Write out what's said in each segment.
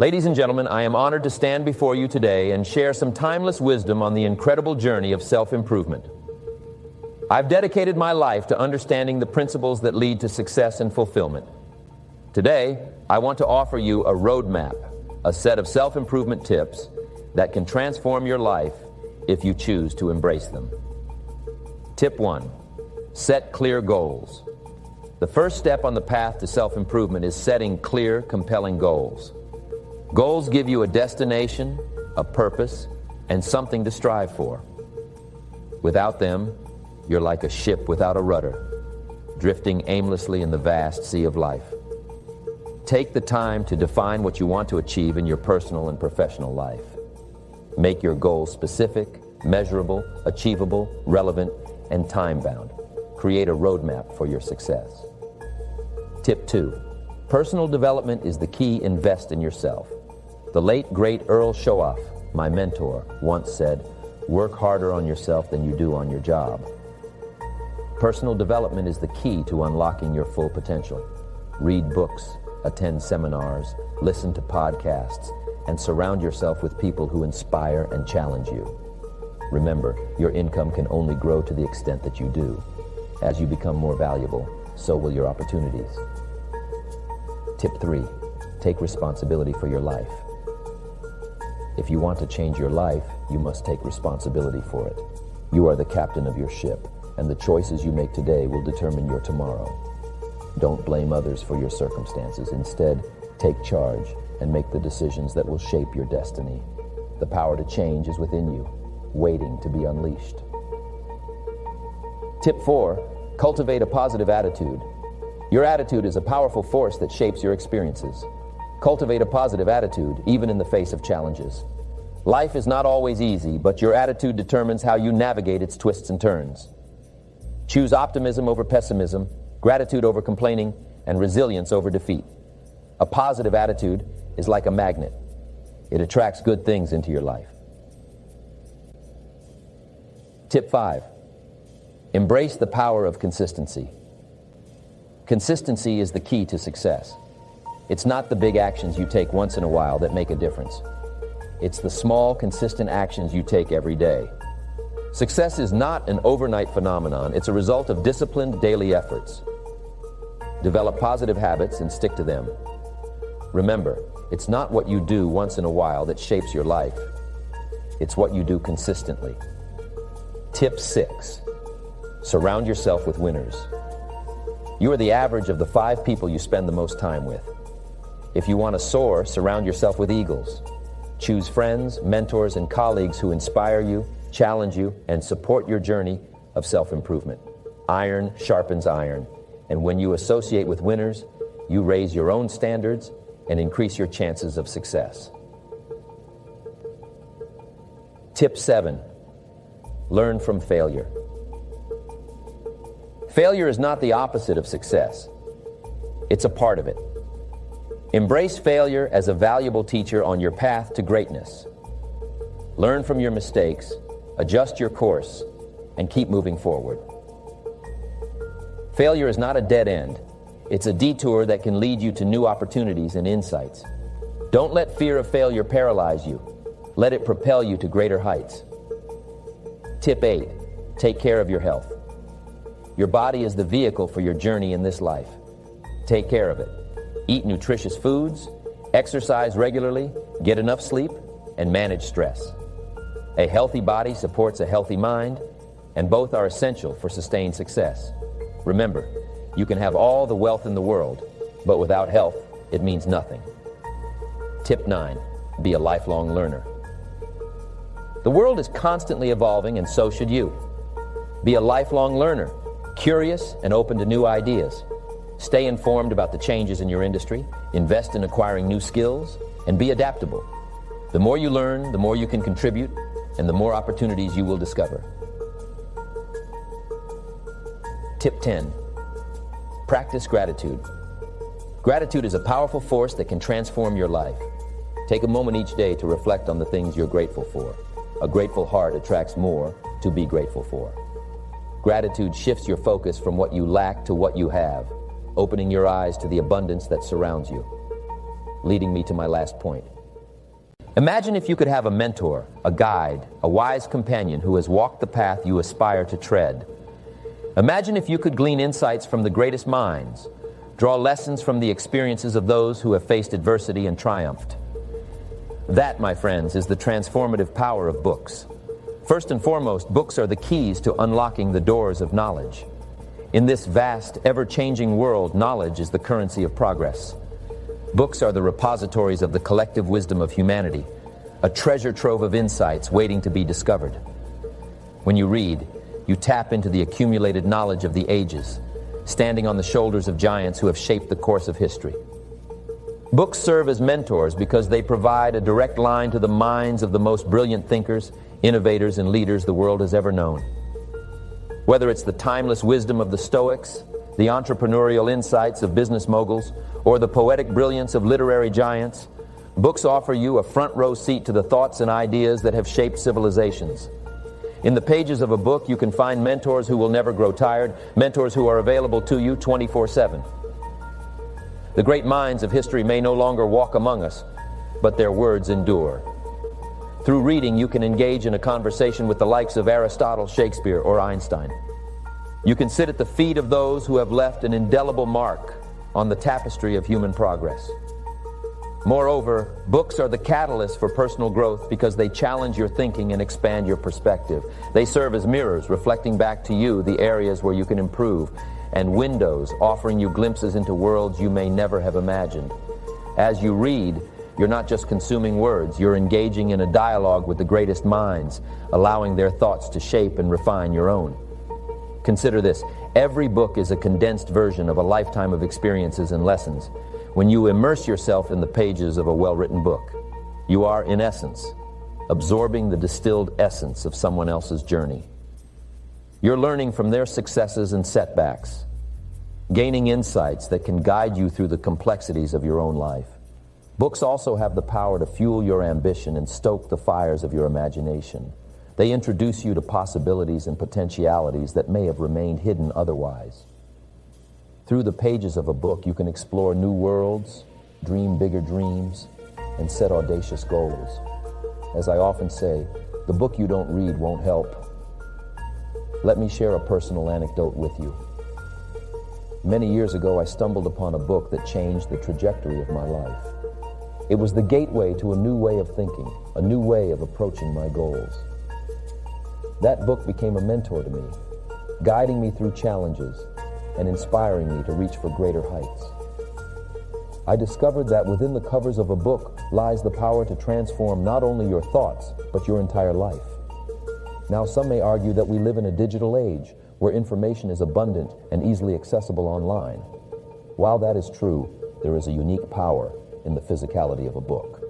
Ladies and gentlemen, I am honored to stand before you today and share some timeless wisdom on the incredible journey of self-improvement. I've dedicated my life to understanding the principles that lead to success and fulfillment. Today, I want to offer you a roadmap, a set of self-improvement tips that can transform your life if you choose to embrace them. Tip 1. Set clear goals. The first step on the path to self-improvement is setting clear, compelling goals. Goals give you a destination, a purpose, and something to strive for. Without them, you're like a ship without a rudder, drifting aimlessly in the vast sea of life. Take the time to define what you want to achieve in your personal and professional life. Make your goals specific, measurable, achievable, relevant, and time-bound. Create a roadmap for your success. Tip 2. Personal development is the key. Invest in yourself. The late, great Earl Showoff, my mentor, once said, "Work harder on yourself than you do on your job." Personal development is the key to unlocking your full potential. Read books, attend seminars, listen to podcasts, and surround yourself with people who inspire and challenge you. Remember, your income can only grow to the extent that you do. As you become more valuable, so will your opportunities. Tip 3. Take responsibility for your life. If you want to change your life, you must take responsibility for it. You are the captain of your ship, and the choices you make today will determine your tomorrow. Don't blame others for your circumstances. Instead, take charge and make the decisions that will shape your destiny. The power to change is within you, waiting to be unleashed. Tip 4. Cultivate a positive attitude. Your attitude is a powerful force that shapes your experiences. Cultivate a positive attitude, even in the face of challenges. Life is not always easy, but your attitude determines how you navigate its twists and turns. Choose optimism over pessimism, gratitude over complaining, and resilience over defeat. A positive attitude is like a magnet. It attracts good things into your life. Tip 5. Embrace the power of consistency. Consistency is the key to success. It's not the big actions you take once in a while that make a difference. It's the small, consistent actions you take every day. Success is not an overnight phenomenon. It's a result of disciplined daily efforts. Develop positive habits and stick to them. Remember, it's not what you do once in a while that shapes your life. It's what you do consistently. Tip 6. Surround yourself with winners. You are the average of the 5 people you spend the most time with. If you want to soar, surround yourself with eagles. Choose friends, mentors, and colleagues who inspire you, challenge you, and support your journey of self-improvement. Iron sharpens iron, and when you associate with winners, you raise your own standards and increase your chances of success. Tip 7. Learn from failure. Failure is not the opposite of success. It's a part of it. Embrace failure as a valuable teacher on your path to greatness. Learn from your mistakes, adjust your course, and keep moving forward. Failure is not a dead end. It's a detour that can lead you to new opportunities and insights. Don't let fear of failure paralyze you. Let it propel you to greater heights. Tip 8. Take care of your health. Your body is the vehicle for your journey in this life. Take care of it. Eat nutritious foods, exercise regularly, get enough sleep, and manage stress. A healthy body supports a healthy mind, and both are essential for sustained success. Remember, you can have all the wealth in the world, but without health, it means nothing. Tip 9. Be a lifelong learner. The world is constantly evolving, and so should you. Be a lifelong learner, curious and open to new ideas. Stay informed about the changes in your industry, invest in acquiring new skills, and be adaptable. The more you learn, the more you can contribute, and the more opportunities you will discover. Tip 10. Practice gratitude. Gratitude is a powerful force that can transform your life. Take a moment each day to reflect on the things you're grateful for. A grateful heart attracts more to be grateful for. Gratitude shifts your focus from what you lack to what you have, opening your eyes to the abundance that surrounds you. leading me to my last point. Imagine if you could have a mentor, a guide, a wise companion who has walked the path you aspire to tread. Imagine if you could glean insights from the greatest minds, draw lessons from the experiences of those who have faced adversity and triumphed. That, my friends, is the transformative power of books. First and foremost, books are the keys to unlocking the doors of knowledge. In this vast, ever-changing world, knowledge is the currency of progress. Books are the repositories of the collective wisdom of humanity, a treasure trove of insights waiting to be discovered. When you read, you tap into the accumulated knowledge of the ages, standing on the shoulders of giants who have shaped the course of history. Books serve as mentors because they provide a direct line to the minds of the most brilliant thinkers, innovators, and leaders the world has ever known. Whether it's the timeless wisdom of the Stoics, the entrepreneurial insights of business moguls, or the poetic brilliance of literary giants, books offer you a front-row seat to the thoughts and ideas that have shaped civilizations. In the pages of a book, you can find mentors who will never grow tired, mentors who are available to you 24/7. The great minds of history may no longer walk among us, but their words endure. Through reading, you can engage in a conversation with the likes of Aristotle, Shakespeare, or Einstein. You can sit at the feet of those who have left an indelible mark on the tapestry of human progress. Moreover, books are the catalyst for personal growth because they challenge your thinking and expand your perspective. They serve as mirrors, reflecting back to you the areas where you can improve, and windows offering you glimpses into worlds you may never have imagined. As you read, you're not just consuming words, you're engaging in a dialogue with the greatest minds, allowing their thoughts to shape and refine your own. Consider this: every book is a condensed version of a lifetime of experiences and lessons. When you immerse yourself in the pages of a well-written book, you are, in essence, absorbing the distilled essence of someone else's journey. You're learning from their successes and setbacks, gaining insights that can guide you through the complexities of your own life. Books also have the power to fuel your ambition and stoke the fires of your imagination. They introduce you to possibilities and potentialities that may have remained hidden otherwise. Through the pages of a book, you can explore new worlds, dream bigger dreams, and set audacious goals. As I often say, the book you don't read won't help. Let me share a personal anecdote with you. Many years ago, I stumbled upon a book that changed the trajectory of my life. It was the gateway to a new way of thinking, a new way of approaching my goals. That book became a mentor to me, guiding me through challenges and inspiring me to reach for greater heights. I discovered that within the covers of a book lies the power to transform not only your thoughts, but your entire life. Now, some may argue that we live in a digital age where information is abundant and easily accessible online. While that is true, there is a unique power in the physicality of a book.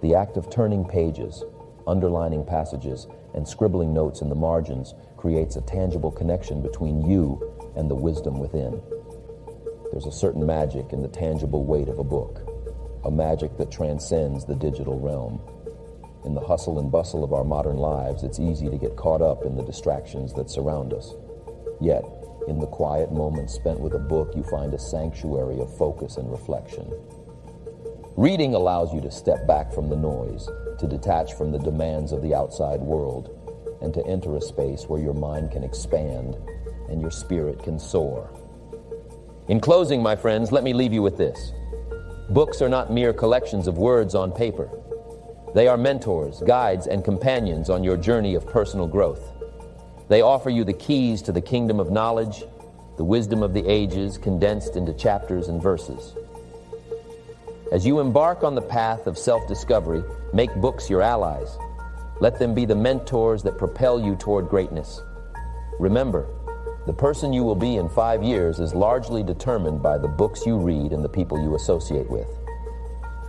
The act of turning pages, underlining passages, and scribbling notes in the margins creates a tangible connection between you and the wisdom within. There's a certain magic in the tangible weight of a book, a magic that transcends the digital realm. In the hustle and bustle of our modern lives, it's easy to get caught up in the distractions that surround us. Yet, in the quiet moments spent with a book, you find a sanctuary of focus and reflection. Reading allows you to step back from the noise, to detach from the demands of the outside world, and to enter a space where your mind can expand and your spirit can soar. In closing, my friends, let me leave you with this. Books are not mere collections of words on paper. They are mentors, guides, and companions on your journey of personal growth. They offer you the keys to the kingdom of knowledge, the wisdom of the ages condensed into chapters and verses. As you embark on the path of self-discovery, make books your allies. Let them be the mentors that propel you toward greatness. Remember, the person you will be in 5 years is largely determined by the books you read and the people you associate with.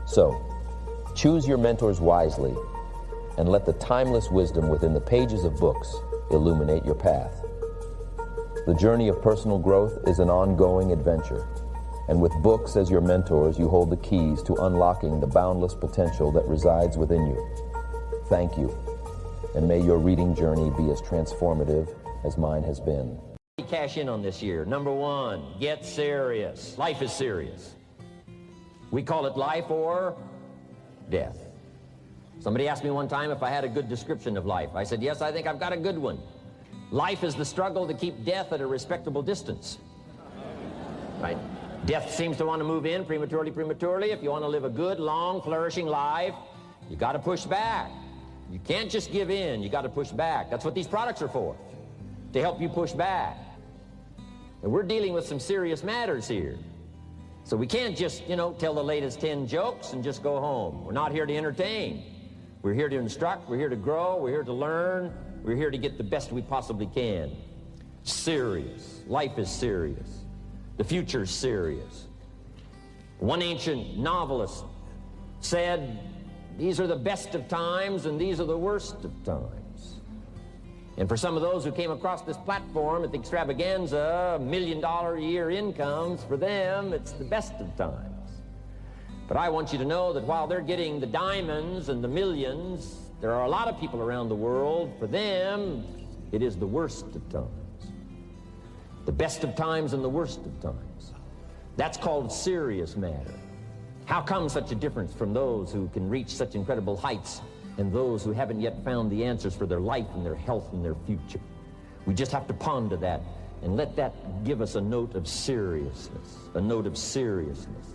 So, choose your mentors wisely and let the timeless wisdom within the pages of books illuminate your path. The journey of personal growth is an ongoing adventure, and with books as your mentors, you hold the keys to unlocking the boundless potential that resides within you. Thank you, and may your reading journey be as transformative as mine has been. Cash in on this year. Number one, get serious. Life is serious. We call it life or death. Somebody asked me one time if I had a good description of life. I said, yes, I think I've got a good one. Life is the struggle to keep death at a respectable distance. Right? Death seems to want to move in prematurely. If you want to live a good, long, flourishing life, you got to push back. You can't just give in. You got to push back. That's what these products are for, to help you push back. And we're dealing with some serious matters here. So we can't just, tell the latest 10 jokes and just go home. We're not here to entertain. We're here to instruct. We're here to grow. We're here to learn. We're here to get the best we possibly can. Serious. Life is serious. The future's serious. One ancient novelist said, these are the best of times and these are the worst of times. And for some of those who came across this platform at the extravaganza, $1 million a year incomes, for them, it's the best of times. But I want you to know that while they're getting the diamonds and the millions, there are a lot of people around the world, for them, it is the worst of times. The best of times and the worst of times. That's called serious matter. How come such a difference from those who can reach such incredible heights and those who haven't yet found the answers for their life and their health and their future? We just have to ponder that and let that give us a note of seriousness, a note of seriousness.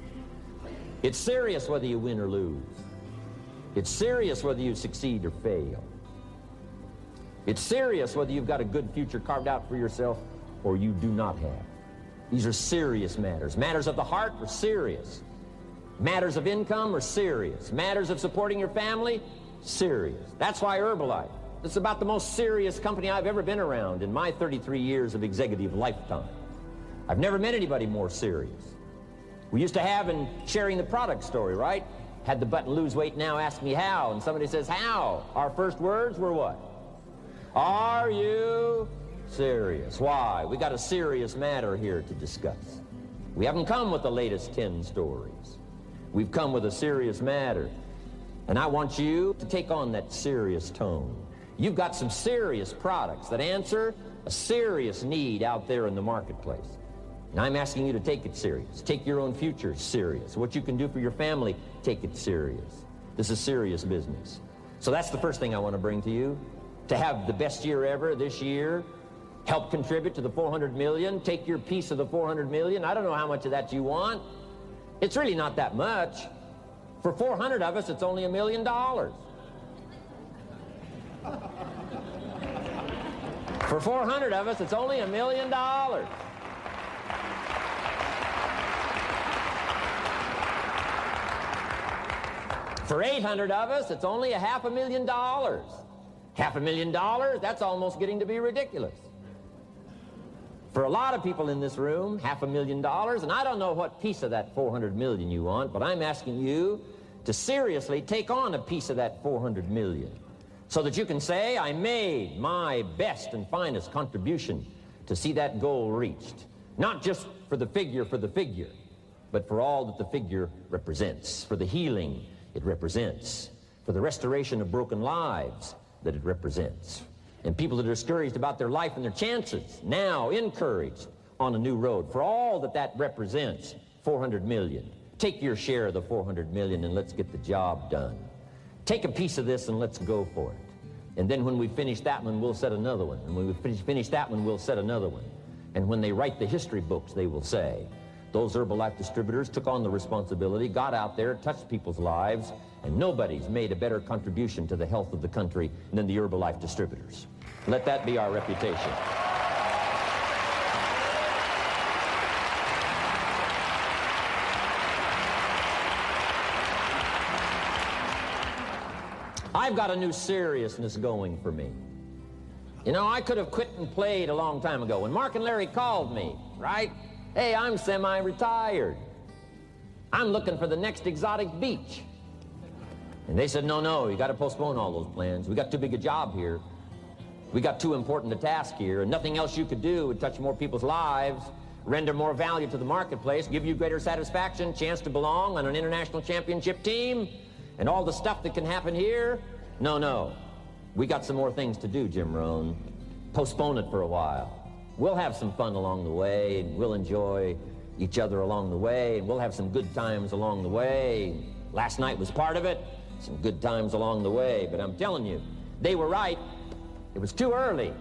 It's serious whether you win or lose. It's serious whether you succeed or fail. It's serious whether you've got a good future carved out for yourself or you do not have. These are serious matters. Matters of the heart are serious. Matters of income are serious. Matters of supporting your family, serious. That's why Herbalife, it's about the most serious company I've ever been around in my 33 years of executive lifetime. I've never met anybody more serious. We used to have in sharing the product story, right? Had the button lose weight now, ask me how. And somebody says, how? Our first words were what? Are you serious? Why? We got a serious matter here to discuss. We haven't come with the latest 10 stories. We've come with a serious matter. And I want you to take on that serious tone. You've got some serious products that answer a serious need out there in the marketplace. And I'm asking you to take it serious. Take your own future serious. What you can do for your family, take it serious. This is serious business. So that's the first thing I want to bring to you. To have the best year ever this year, help contribute to the 400 million, take your piece of the 400 million. I don't know how much of that you want. It's really not that much. For 400 of us, it's only $1 million. For 400 of us, it's only $1 million. For 800 of us, it's only $500,000. $500,000, that's almost getting to be ridiculous. For a lot of people in this room, $500,000, and I don't know what piece of that 400 million you want, but I'm asking you to seriously take on a piece of that 400 million so that you can say, I made my best and finest contribution to see that goal reached. Not just for the figure, but for all that the figure represents, for the healing it represents, for the restoration of broken lives that it represents. And people that are discouraged about their life and their chances, now encouraged on a new road. For all that that represents, 400 million. Take your share of the 400 million and let's get the job done. Take a piece of this and let's go for it. And then when we finish that one, we'll set another one. And when we finish that one, we'll set another one. And when they write the history books, they will say, those Herbalife distributors took on the responsibility, got out there, touched people's lives, and nobody's made a better contribution to the health of the country than the Herbalife distributors. Let that be our reputation. I've got a new seriousness going for me. You know, I could have quit and played a long time ago. When Mark and Larry called me, right? Hey, I'm semi-retired. I'm looking for the next exotic beach. And they said, no, you got to postpone all those plans. We got too big a job here. We got too important a task here, and nothing else you could do would touch more people's lives, render more value to the marketplace, give you greater satisfaction, chance to belong on an international championship team, and all the stuff that can happen here. No. We got some more things to do, Jim Rohn. Postpone it for a while. We'll have some fun along the way, and we'll enjoy each other along the way, and we'll have some good times along the way. Last night was part of it, some good times along the way, but I'm telling you, they were right. It was too early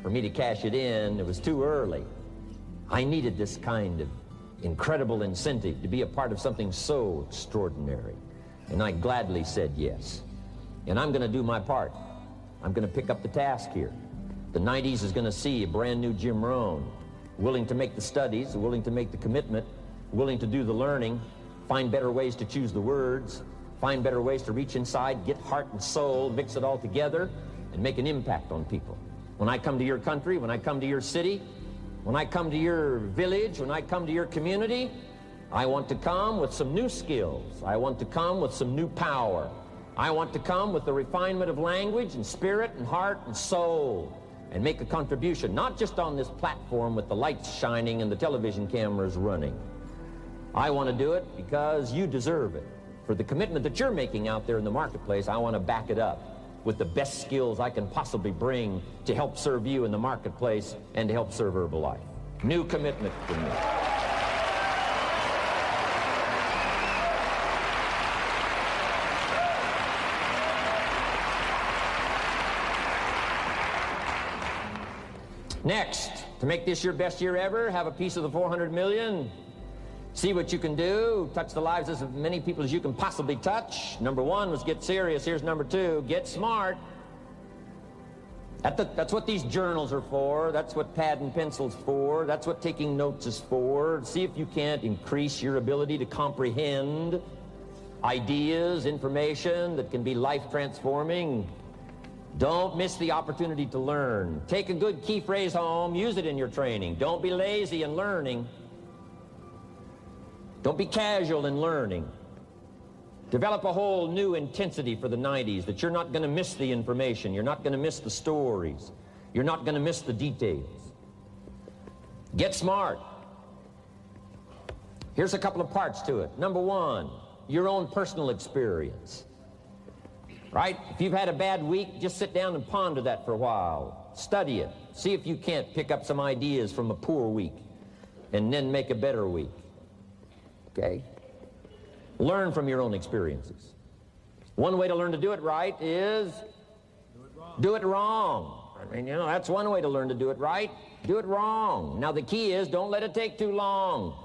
for me to cash it in. It was too early. I needed this kind of incredible incentive to be a part of something so extraordinary, and I gladly said yes. And I'm going to do my part. I'm going to pick up the task here. The 90s is going to see a brand new Jim Rohn, willing to make the studies, willing to make the commitment, willing to do the learning, find better ways to choose the words, find better ways to reach inside, get heart and soul, mix it all together, and make an impact on people. When I come to your country, when I come to your city, when I come to your village, when I come to your community, I want to come with some new skills. I want to come with some new power. I want to come with the refinement of language and spirit and heart and soul, and make a contribution, not just on this platform with the lights shining and the television cameras running. I want to do it because you deserve it. For the commitment that you're making out there in the marketplace, I want to back it up with the best skills I can possibly bring to help serve you in the marketplace and to help serve Herbalife. New commitment from me. Next, to make this your best year ever, have a piece of the 400 million. See what you can do. Touch the lives of as many people as you can possibly touch. Number one was get serious. Here's number two, get smart. That's what these journals are for. That's what pad and pencil's for. That's what taking notes is for. See if you can't increase your ability to comprehend ideas, information that can be life-transforming. Don't miss the opportunity to learn. Take a good key phrase home, use it in your training. Don't be lazy in learning. Don't be casual in learning. Develop a whole new intensity for the 90s that you're not going to miss the information, you're not going to miss the stories, you're not going to miss the details. Get smart. Here's a couple of parts to it. Number one, your own personal experience. Right? If you've had a bad week, just sit down and ponder that for a while. Study it. See if you can't pick up some ideas from a poor week and then make a better week. Okay? Learn from your own experiences. One way to learn to do it right is do it wrong. I mean, you know, that's one way to learn to do it right. Do it wrong. Now, the key is don't let it take too long.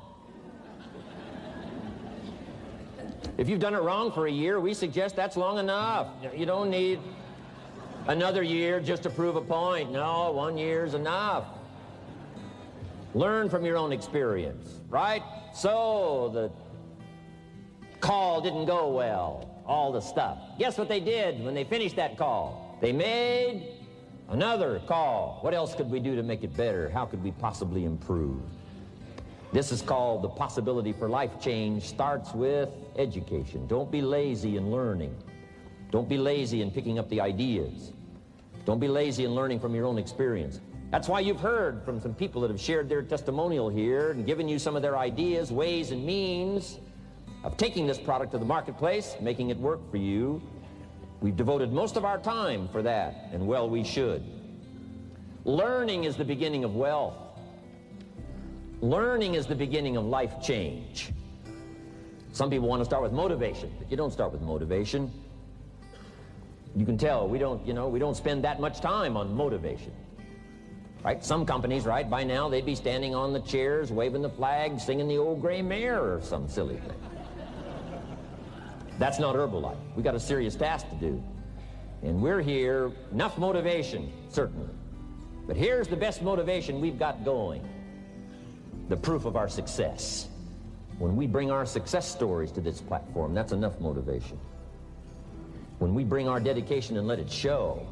If you've done it wrong for a year, we suggest that's long enough. You don't need another year just to prove a point. No, 1 year's enough. Learn from your own experience, right? So the call didn't go well, all the stuff. Guess what they did when they finished that call? They made another call. What else could we do to make it better? How could we possibly improve? This is called the possibility for life change. Starts with education. Don't be lazy in learning. Don't be lazy in picking up the ideas. Don't be lazy in learning from your own experience. That's why you've heard from some people that have shared their testimonial here and given you some of their ideas, ways, and means of taking this product to the marketplace, making it work for you. We've devoted most of our time for that, and well, we should. Learning is the beginning of wealth. Learning is the beginning of life change. Some people want to start with motivation, but you don't start with motivation. You can tell we don't spend that much time on motivation. Right? Some companies, right, by now they'd be standing on the chairs, waving the flag, singing the old gray mare or some silly thing. That's not Herbalife. We got a serious task to do. And we're here, enough motivation, certainly. But here's the best motivation we've got going. The proof of our success. When we bring our success stories to this platform, that's enough motivation. When we bring our dedication and let it show,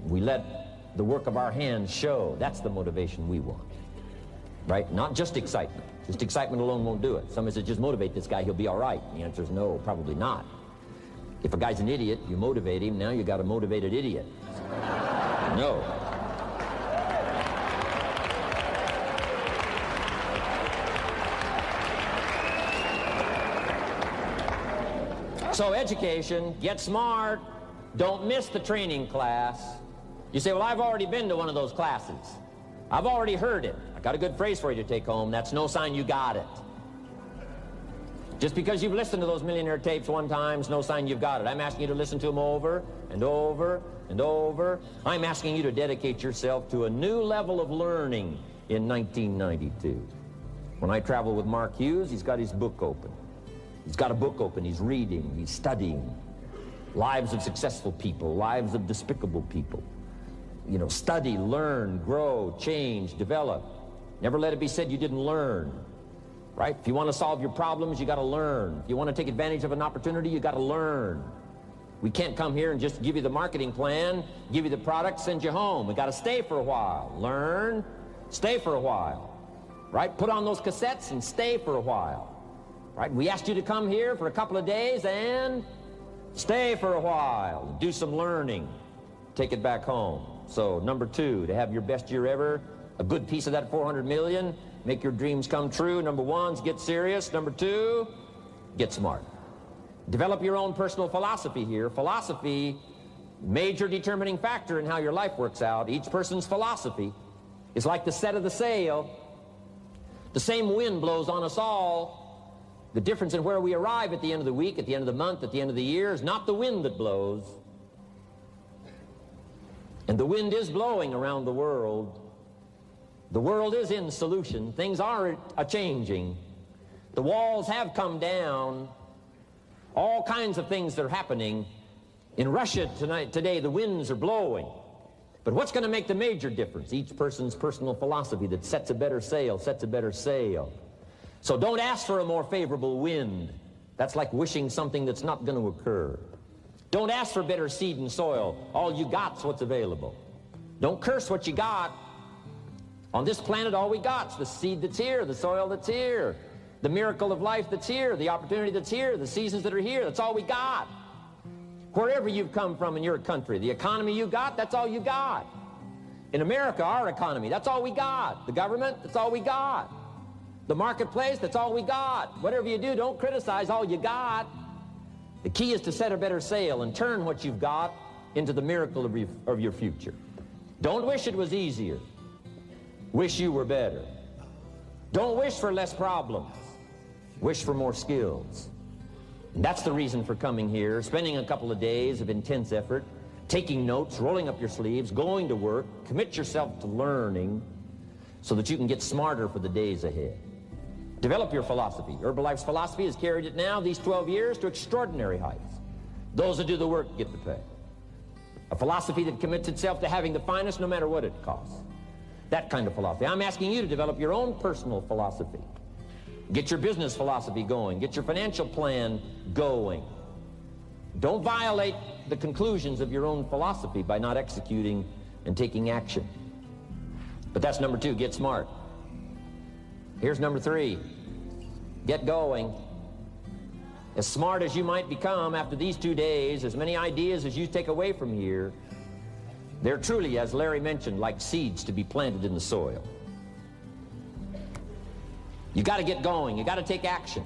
we let the work of our hands show, that's the motivation we want. Right? Not just excitement. Just excitement alone won't do it. Somebody says, just motivate this guy, he'll be all right. And the answer is no, probably not. If a guy's an idiot, you motivate him, now you got a motivated idiot. No. So education, get smart, don't miss the training class. You say, well, I've already been to one of those classes. I've already heard it. I got a good phrase for you to take home. That's no sign you got it. Just because you've listened to those millionaire tapes one time is no sign you've got it. I'm asking you to listen to them over and over and over. I'm asking you to dedicate yourself to a new level of learning in 1992. When I travel with Mark Hughes, he's got his book open. He's got a book open. He's reading. He's studying. Lives of successful people, lives of despicable people. You know, study, learn, grow, change, develop. Never let it be said you didn't learn. Right? If you want to solve your problems, you got to learn. If you want to take advantage of an opportunity, you got to learn. We can't come here and just give you the marketing plan, give you the product, send you home. We got to stay for a while. Learn, stay for a while. Right? Put on those cassettes and stay for a while. Right? We asked you to come here for a couple of days and stay for a while. Do some learning. Take it back home. So, number 2, to have your best year ever, a good piece of that 400 million, make your dreams come true. Number 1 is get serious. Number 2, get smart. Develop your own personal philosophy here. Philosophy, major determining factor in how your life works out. Each person's philosophy is like the set of the sail. The same wind blows on us all. The difference in where we arrive at the end of the week, at the end of the month, at the end of the year is not the wind that blows. And the wind is blowing around the world. The world is in solution. Things are a-changing. The walls have come down. All kinds of things are happening. In Russia today, the winds are blowing. But what's going to make the major difference? Each person's personal philosophy that sets a better sail, sets a better sail. So don't ask for a more favorable wind. That's like wishing something that's not going to occur. Don't ask for better seed and soil. All you got's what's available. Don't curse what you got. On this planet, all we got's the seed that's here, the soil that's here, the miracle of life that's here, the opportunity that's here, the seasons that are here. That's all we got. Wherever you've come from in your country, the economy you got, that's all you got. In America, our economy, that's all we got. The government, that's all we got. The marketplace, that's all we got. Whatever you do, don't criticize all you got. The key is to set a better sail and turn what you've got into the miracle of your future. Don't wish it was easier. Wish you were better. Don't wish for less problems. Wish for more skills. And that's the reason for coming here, spending a couple of days of intense effort, taking notes, rolling up your sleeves, going to work, commit yourself to learning so that you can get smarter for the days ahead. Develop your philosophy. Herbalife's philosophy has carried it now, these 12 years, to extraordinary heights. Those that do the work get the pay. A philosophy that commits itself to having the finest no matter what it costs. That kind of philosophy. I'm asking you to develop your own personal philosophy. Get your business philosophy going. Get your financial plan going. Don't violate the conclusions of your own philosophy by not executing and taking action. But that's number 2, get smart. Here's number 3, get going. As smart as you might become after these 2 days, as many ideas as you take away from here, they're truly, as Larry mentioned, like seeds to be planted in the soil. You got to get going. You got to take action.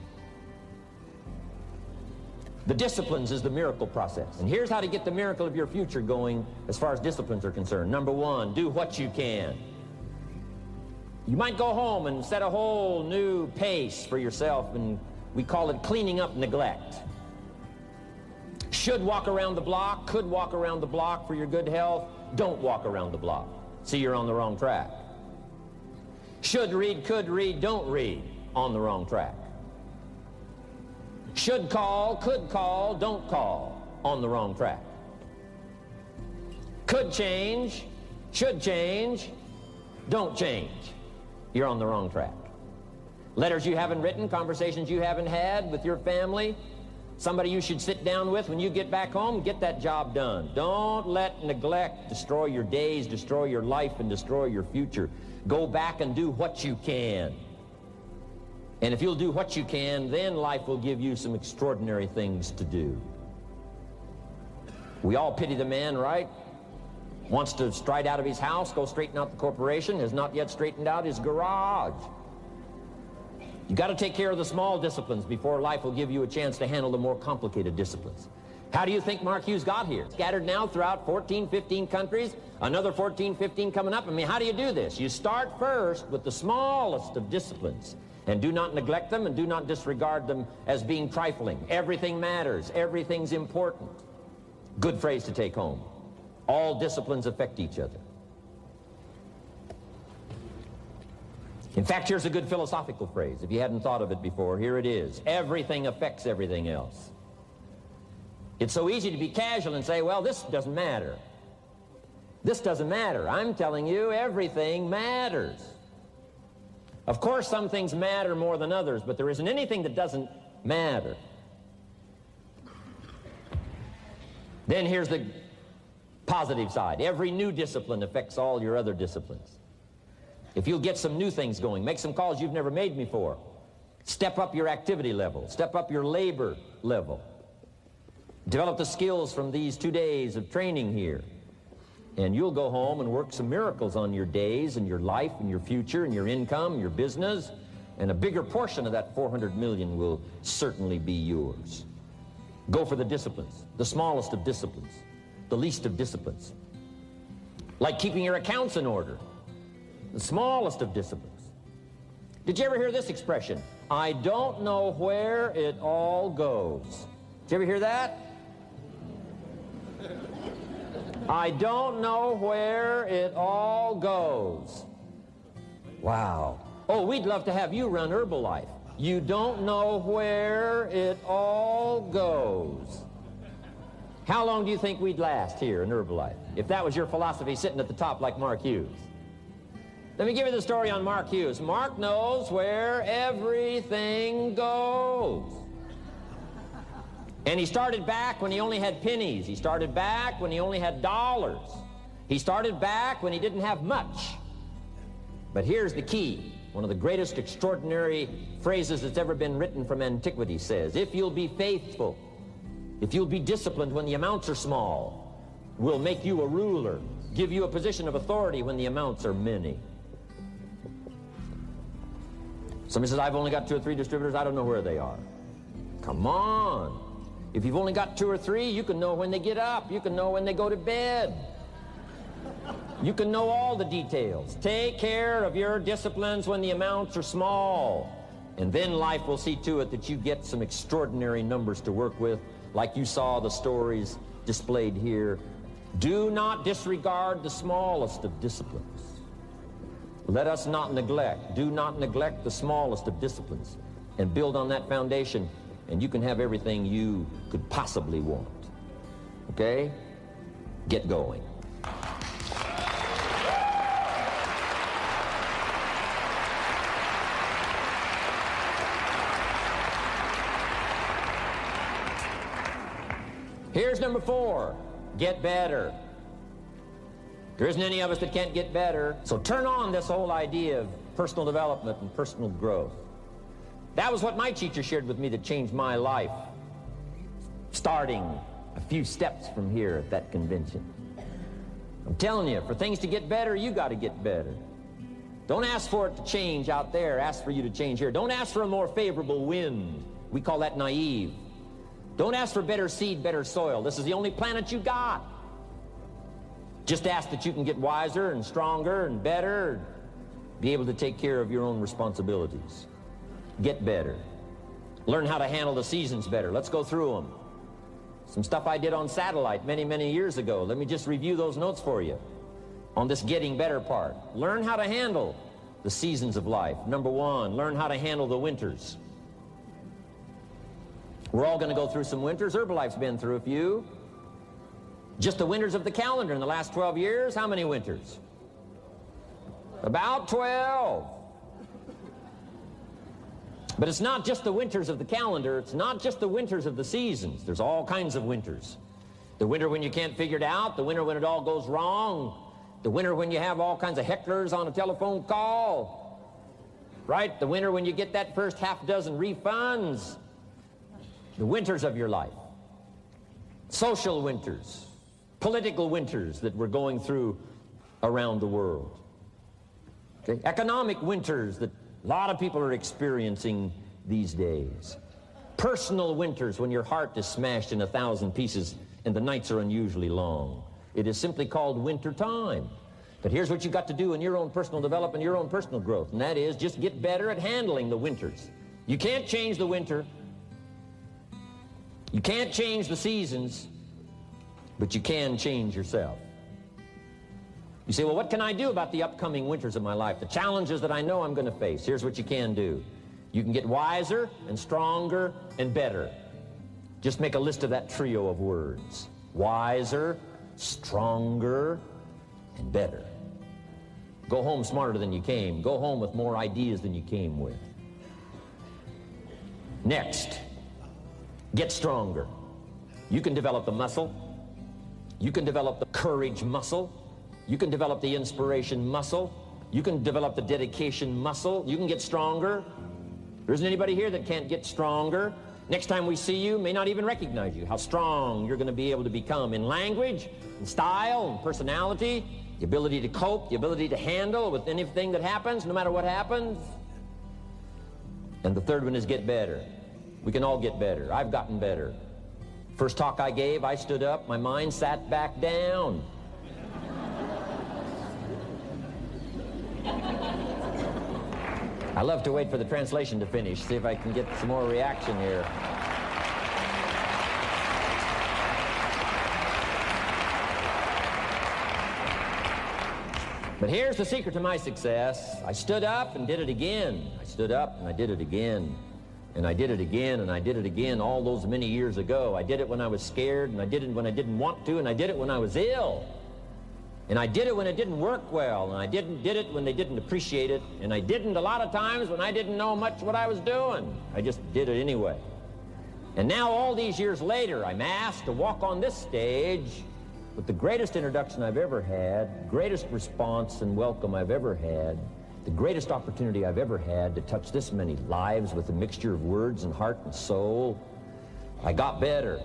The disciplines is the miracle process. And here's how to get the miracle of your future going as far as disciplines are concerned. Number 1, do what you can. You might go home and set a whole new pace for yourself, and we call it cleaning up neglect. Should walk around the block, could walk around the block for your good health. Don't walk around the block. See, you're on the wrong track. Should read, could read, don't read. On the wrong track. Should call, could call, don't call. On the wrong track. Could change, should change, don't change. You're on the wrong track. Letters you haven't written, conversations you haven't had with your family, somebody you should sit down with when you get back home, get that job done. Don't let neglect destroy your days, destroy your life, and destroy your future. Go back and do what you can. And if you'll do what you can, then life will give you some extraordinary things to do. We all pity the man, right? Wants to stride out of his house, go straighten out the corporation, has not yet straightened out his garage. You got to take care of the small disciplines before life will give you a chance to handle the more complicated disciplines. How do you think Mark Hughes got here? Scattered now throughout 14, 15 countries, another 14, 15 coming up. I mean, how do you do this? You start first with the smallest of disciplines, and do not neglect them and do not disregard them as being trifling. Everything matters. Everything's important. Good phrase to take home. All disciplines affect each other. In fact, here's a good philosophical phrase. If you hadn't thought of it before, here it is. Everything affects everything else. It's so easy to be casual and say, well, this doesn't matter. This doesn't matter. I'm telling you, everything matters. Of course, some things matter more than others, but there isn't anything that doesn't matter. Then here's the positive side. Every new discipline affects all your other disciplines. If you'll get some new things going, make some calls you've never made before, step up your activity level, step up your labor level, develop the skills from these 2 days of training here, and you'll go home and work some miracles on your days and your life and your future and your income, your business, and a bigger portion of that 400 million will certainly be yours. Go for the disciplines, the smallest of disciplines, the least of disciplines. Like keeping your accounts in order, the smallest of disciplines. Did you ever hear this expression? I don't know where it all goes. Did you ever hear that? I don't know where it all goes. Wow. Oh, we'd love to have you run Herbalife. You don't know where it all goes. How long do you think we'd last here in Herbalife if that was your philosophy sitting at the top like Mark Hughes? Let me give you the story on Mark Hughes. Mark knows where everything goes. And he started back when he only had pennies. He started back when he only had dollars. He started back when he didn't have much. But here's the key. One of the greatest extraordinary phrases that's ever been written from antiquity says, if you'll be faithful, if you'll be disciplined when the amounts are small, we'll make you a ruler, give you a position of authority when the amounts are many. Somebody says, I've only got 2 or 3 distributors, I don't know where they are. Come on. If you've only got 2 or 3, you can know when they get up. You can know when they go to bed. You can know all the details. Take care of your disciplines when the amounts are small. And then life will see to it that you get some extraordinary numbers to work with, like you saw the stories displayed here. Do not disregard the smallest of disciplines. Let us not neglect. Do not neglect the smallest of disciplines. And build on that foundation, and you can have everything you could possibly want. Okay? Get going. Here's number 4. Get better. There isn't any of us that can't get better. So turn on this whole idea of personal development and personal growth. That was what my teacher shared with me that changed my life, starting a few steps from here at that convention. I'm telling you, for things to get better, you got to get better. Don't ask for it to change out there. Ask for you to change here. Don't ask for a more favorable wind. We call that naive. Don't ask for better seed, better soil. This is the only planet you got. Just ask that you can get wiser and stronger and better, be able to take care of your own responsibilities. Get better. Learn how to handle the seasons better. Let's go through them. Some stuff I did on satellite many, many years ago. Let me just review those notes for you on this getting better part. Learn how to handle the seasons of life. Number 1, learn how to handle the winters. We're all going to go through some winters. Herbalife's been through a few. Just the winters of the calendar in the last 12 years, how many winters? About 12. But it's not just the winters of the calendar. It's not just the winters of the seasons. There's all kinds of winters. The winter when you can't figure it out. The winter when it all goes wrong. The winter when you have all kinds of hecklers on a telephone call. Right? The winter when you get that first half dozen refunds. The winters of your life. Social winters. Political winters that we're going through around the world. Okay? Economic winters that a lot of people are experiencing these days. Personal winters when your heart is smashed in 1,000 pieces and the nights are unusually long. It is simply called winter time. But here's what you got to do in your own personal development, your own personal growth, and that is just get better at handling the winters. You can't change the winter. You can't change the seasons, but you can change yourself. You say, well, what can I do about the upcoming winters of my life, the challenges that I know I'm going to face? Here's what you can do. You can get wiser and stronger and better. Just make a list of that trio of words. Wiser, stronger, and better. Go home smarter than you came. Go home with more ideas than you came with. Next, get stronger. You can develop the muscle. You can develop the courage muscle. You can develop the inspiration muscle. You can develop the dedication muscle. You can get stronger. There isn't anybody here that can't get stronger. Next time we see you, may not even recognize you, how strong you're going to be able to become in language, in style, and personality, the ability to cope, the ability to handle with anything that happens, no matter what happens. And the third one is get better. We can all get better. I've gotten better. First talk I gave, I stood up, my mind sat back down. I love to wait for the translation to finish, see if I can get some more reaction here. But here's the secret to my success. I stood up and did it again. I stood up and I did it again. And I did it again and I did it again all those many years ago. I did it when I was scared, and I did it when I didn't want to, and I did it when I was ill. And I did it when it didn't work well, and I did it when they didn't appreciate it, and I didn't a lot of times when I didn't know much what I was doing. I just did it anyway. And now all these years later, I'm asked to walk on this stage with the greatest introduction I've ever had, greatest response and welcome I've ever had, the greatest opportunity I've ever had to touch this many lives with a mixture of words and heart and soul. I got better.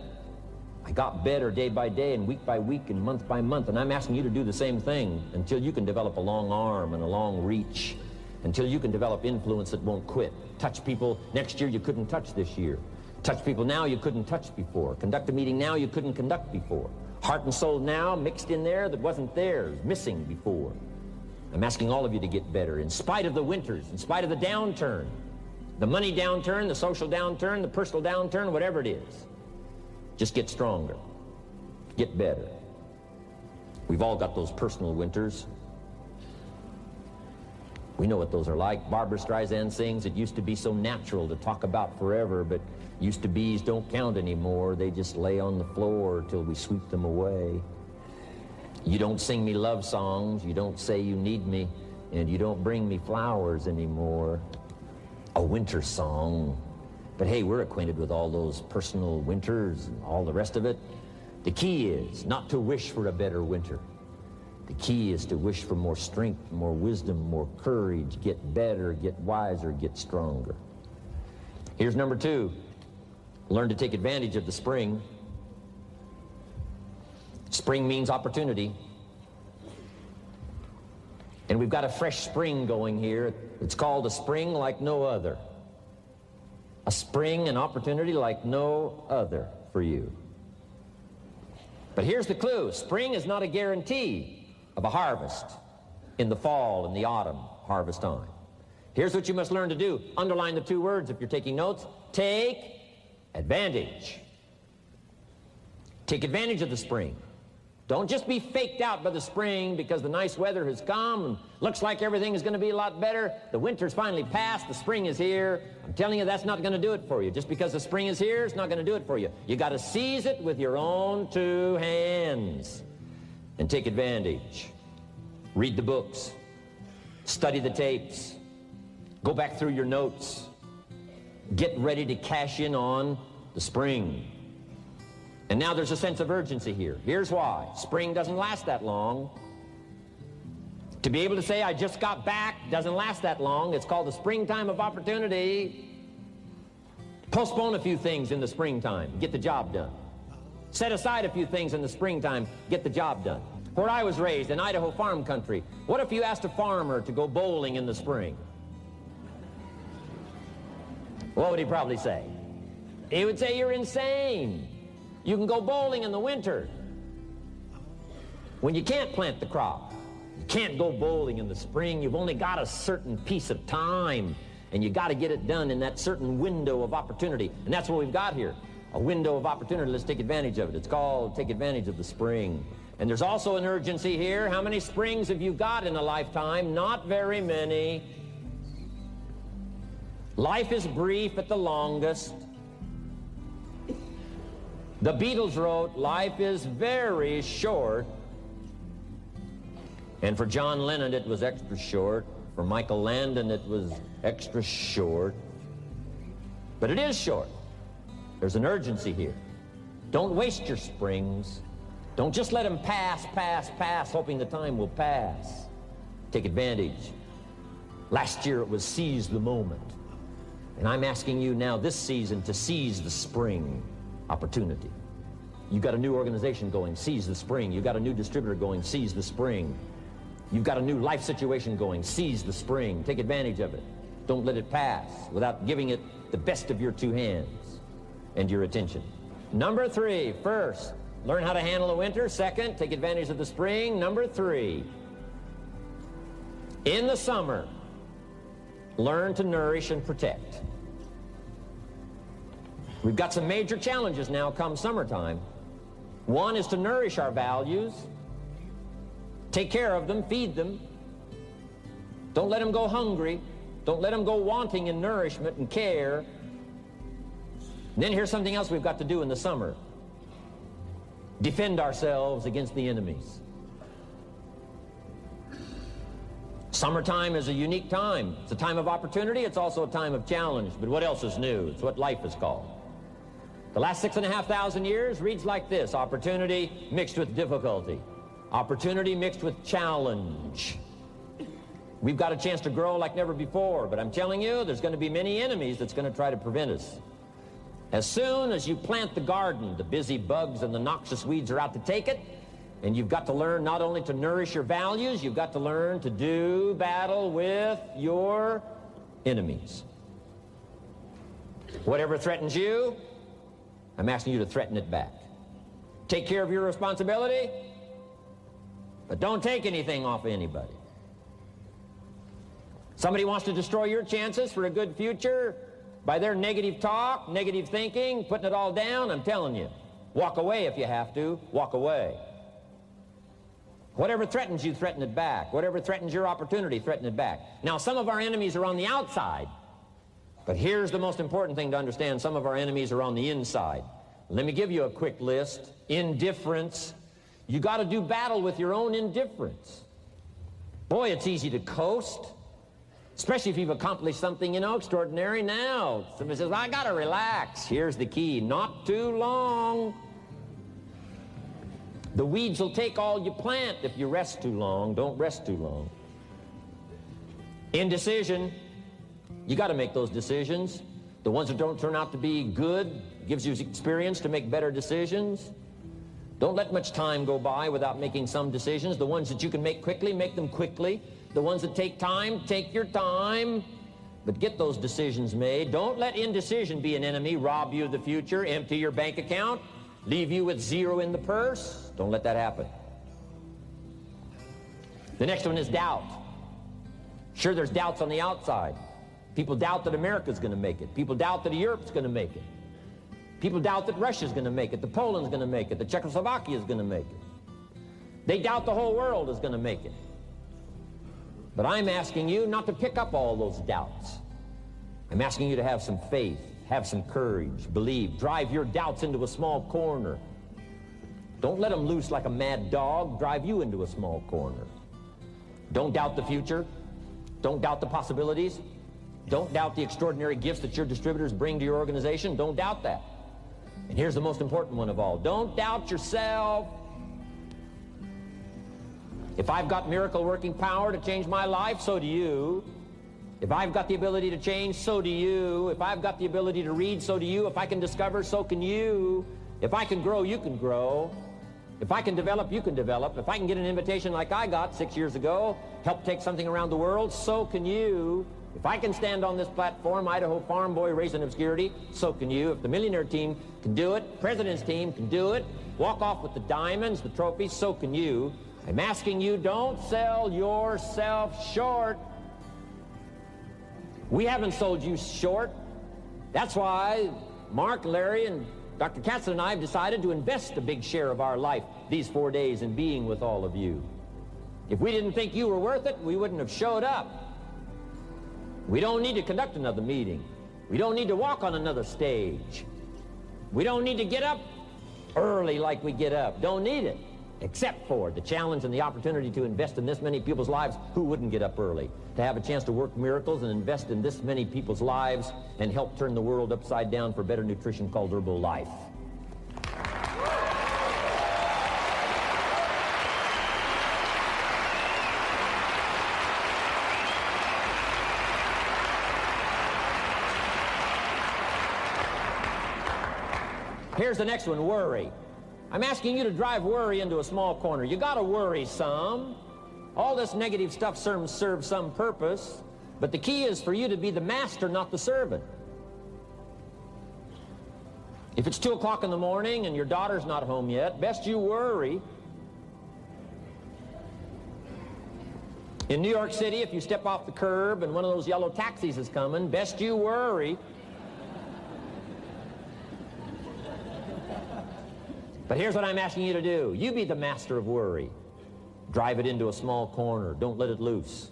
I got better day by day and week by week and month by month, and I'm asking you to do the same thing until you can develop a long arm and a long reach, until you can develop influence that won't quit. Touch people next year you couldn't touch this year. Touch people now you couldn't touch before. Conduct a meeting now you couldn't conduct before. Heart and soul now mixed in there that wasn't there, missing before. I'm asking all of you to get better in spite of the winters, in spite of the downturn, the money downturn, the social downturn, the personal downturn, whatever it is. Just get stronger. Get better. We've all got those personal winters. We know what those are like. Barbara Streisand sings, it used to be so natural to talk about forever, but used to be's don't count anymore. They just lay on the floor till we sweep them away. You don't sing me love songs. You don't say you need me, and you don't bring me flowers anymore. A winter song. But hey, we're acquainted with all those personal winters and all the rest of it. The key is not to wish for a better winter. The key is to wish for more strength, more wisdom, more courage, get better, get wiser, get stronger. Here's number 2. Learn to take advantage of the spring. Spring means opportunity. And we've got a fresh spring going here. It's called a spring like no other. A spring, an opportunity like no other for you. But here's the clue. Spring is not a guarantee of a harvest in the fall and the autumn harvest time. Here's what you must learn to do. Underline the 2 words if you're taking notes. Take advantage. Take advantage of the spring. Don't just be faked out by the spring because the nice weather has come and looks like everything is going to be a lot better. The winter's finally passed, the spring is here. I'm telling you, that's not going to do it for you. Just because the spring is here, it's not going to do it for you. You got to seize it with your own 2 hands and take advantage. Read the books. Study the tapes. Go back through your notes. Get ready to cash in on the spring. And now there's a sense of urgency here. Here's why. Spring doesn't last that long. To be able to say, I just got back, doesn't last that long. It's called the springtime of opportunity. Postpone a few things in the springtime. Get the job done. Set aside a few things in the springtime. Get the job done. Where I was raised, in Idaho farm country, what if you asked a farmer to go bowling in the spring? What would he probably say? He would say you're insane. You can go bowling in the winter when you can't plant the crop. You can't go bowling in the spring. You've only got a certain piece of time, and you got to get it done in that certain window of opportunity. And that's what we've got here, a window of opportunity. Let's take advantage of it. It's called take advantage of the spring. And there's also an urgency here. How many springs have you got in a lifetime? Not very many. Life is brief at the longest. The Beatles wrote, life is very short. And for John Lennon, it was extra short. For Michael Landon, it was extra short. But it is short. There's an urgency here. Don't waste your springs. Don't just let them pass, hoping the time will pass. Take advantage. Last year it was seize the moment. And I'm asking you now this season to seize the spring opportunity. You've got a new organization going, seize the spring. You've got a new distributor going, seize the spring. You've got a new life situation going, seize the spring. Take advantage of it. Don't let it pass without giving it the best of your two hands and your attention. Number 3, first, learn how to handle the winter. Second, take advantage of the spring. Number 3, in the summer, learn to nourish and protect. We've got some major challenges now come summertime. One is to nourish our values, take care of them, feed them. Don't let them go hungry. Don't let them go wanting in nourishment and care. And then here's something else we've got to do in the summer. Defend ourselves against the enemies. Summertime is a unique time. It's a time of opportunity. It's also a time of challenge. But what else is new? It's what life is called. The last 6,500 years reads like this: opportunity mixed with difficulty. Opportunity mixed with challenge. We've got a chance to grow like never before, but I'm telling you, there's going to be many enemies that's going to try to prevent us. As soon as you plant the garden, the busy bugs and the noxious weeds are out to take it, and you've got to learn not only to nourish your values, you've got to learn to do battle with your enemies. Whatever threatens you, I'm asking you to threaten it back. Take care of your responsibility, but don't take anything off of anybody. Somebody wants to destroy your chances for a good future by their negative talk, negative thinking, putting it all down. I'm telling you, walk away if you have to. Walk away. Whatever threatens you, threaten it back. Whatever threatens your opportunity, threaten it back. Now, some of our enemies are on the outside, but here's the most important thing to understand. Some of our enemies are on the inside. Let me give you a quick list. Indifference. You got to do battle with your own indifference. Boy, it's easy to coast, especially if you've accomplished something, extraordinary. Now, somebody says, I got to relax. Here's the key: not too long. The weeds will take all you plant if you rest too long. Don't rest too long. Indecision. You got to make those decisions. The ones that don't turn out to be good gives you experience to make better decisions. Don't let much time go by without making some decisions. The ones that you can make quickly, make them quickly. The ones that take time, take your time. But get those decisions made. Don't let indecision be an enemy, rob you of the future, empty your bank account, leave you with zero in the purse. Don't let that happen. The next one is doubt. Sure, there's doubts on the outside. People doubt that America's going to make it. People doubt that Europe's going to make it. People doubt that Russia's going to make it, that Poland's going to make it, that Czechoslovakia's going to make it. They doubt the whole world is going to make it. But I'm asking you not to pick up all those doubts. I'm asking you to have some faith, have some courage, believe, drive your doubts into a small corner. Don't let them loose like a mad dog, drive you into a small corner. Don't doubt the future. Don't doubt the possibilities. Don't doubt the extraordinary gifts that your distributors bring to your organization. Don't doubt that. And here's the most important one of all. Don't doubt yourself. If I've got miracle working power to change my life, so do you. If I've got the ability to change, so do you. If I've got the ability to read, so do you. If I can discover, so can you. If I can grow, you can grow. If I can develop, you can develop. If I can get an invitation like I got 6 years ago, help take something around the world, so can you. If I can stand on this platform, Idaho farm boy raised in obscurity, so can you. If the millionaire team can do it, president's team can do it, walk off with the diamonds, the trophies, so can you. I'm asking you, don't sell yourself short. We haven't sold you short. That's why Mark, Larry, and Dr. Katzen and I have decided to invest a big share of our life these 4 days in being with all of you. If we didn't think you were worth it, we wouldn't have showed up. We don't need to conduct another meeting. We don't need to walk on another stage. We don't need to get up early like we get up. Don't need it. Except for the challenge and the opportunity to invest in this many people's lives who wouldn't get up early. To have a chance to work miracles and invest in this many people's lives and help turn the world upside down for better nutrition called Herbal Life. Here's the next one, worry. I'm asking you to drive worry into a small corner. You gotta worry some. All this negative stuff serves some purpose, but the key is for you to be the master, not the servant. If it's 2 o'clock in the morning and your daughter's not home yet, best you worry. In New York City, if you step off the curb and one of those yellow taxis is coming, best you worry. But here's what I'm asking you to do. You be the master of worry. Drive it into a small corner. Don't let it loose.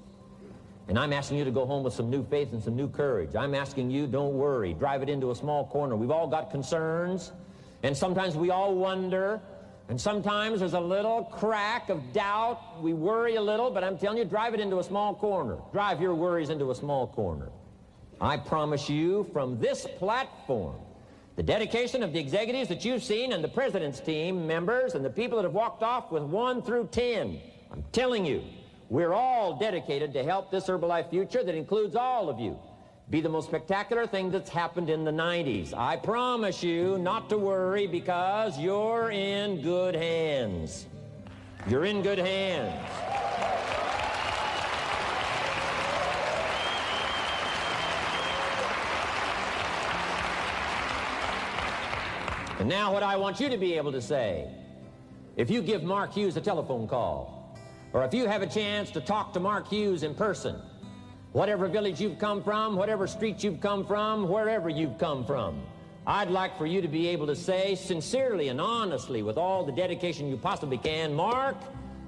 And I'm asking you to go home with some new faith and some new courage. I'm asking you, don't worry. Drive it into a small corner. We've all got concerns, and sometimes we all wonder, and sometimes there's a little crack of doubt. We worry a little, but I'm telling you, drive it into a small corner. Drive your worries into a small corner. I promise you, from this platform, the dedication of the executives that you've seen and the president's team members and the people that have walked off with 1 through 10, I'm telling you, we're all dedicated to help this Herbalife future that includes all of you be the most spectacular thing that's happened in the 90s. I promise you not to worry because you're in good hands. You're in good hands. And now what I want you to be able to say, if you give Mark Hughes a telephone call, or if you have a chance to talk to Mark Hughes in person, whatever village you've come from, whatever street you've come from, wherever you've come from, I'd like for you to be able to say sincerely and honestly with all the dedication you possibly can, Mark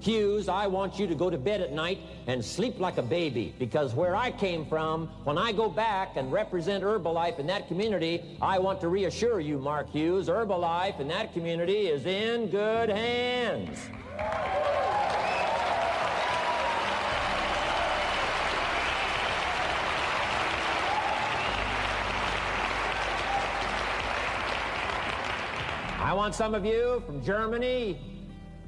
Hughes, I want you to go to bed at night and sleep like a baby, because where I came from, when I go back and represent Herbalife in that community, I want to reassure you, Mark Hughes, Herbalife in that community is in good hands. I want some of you from Germany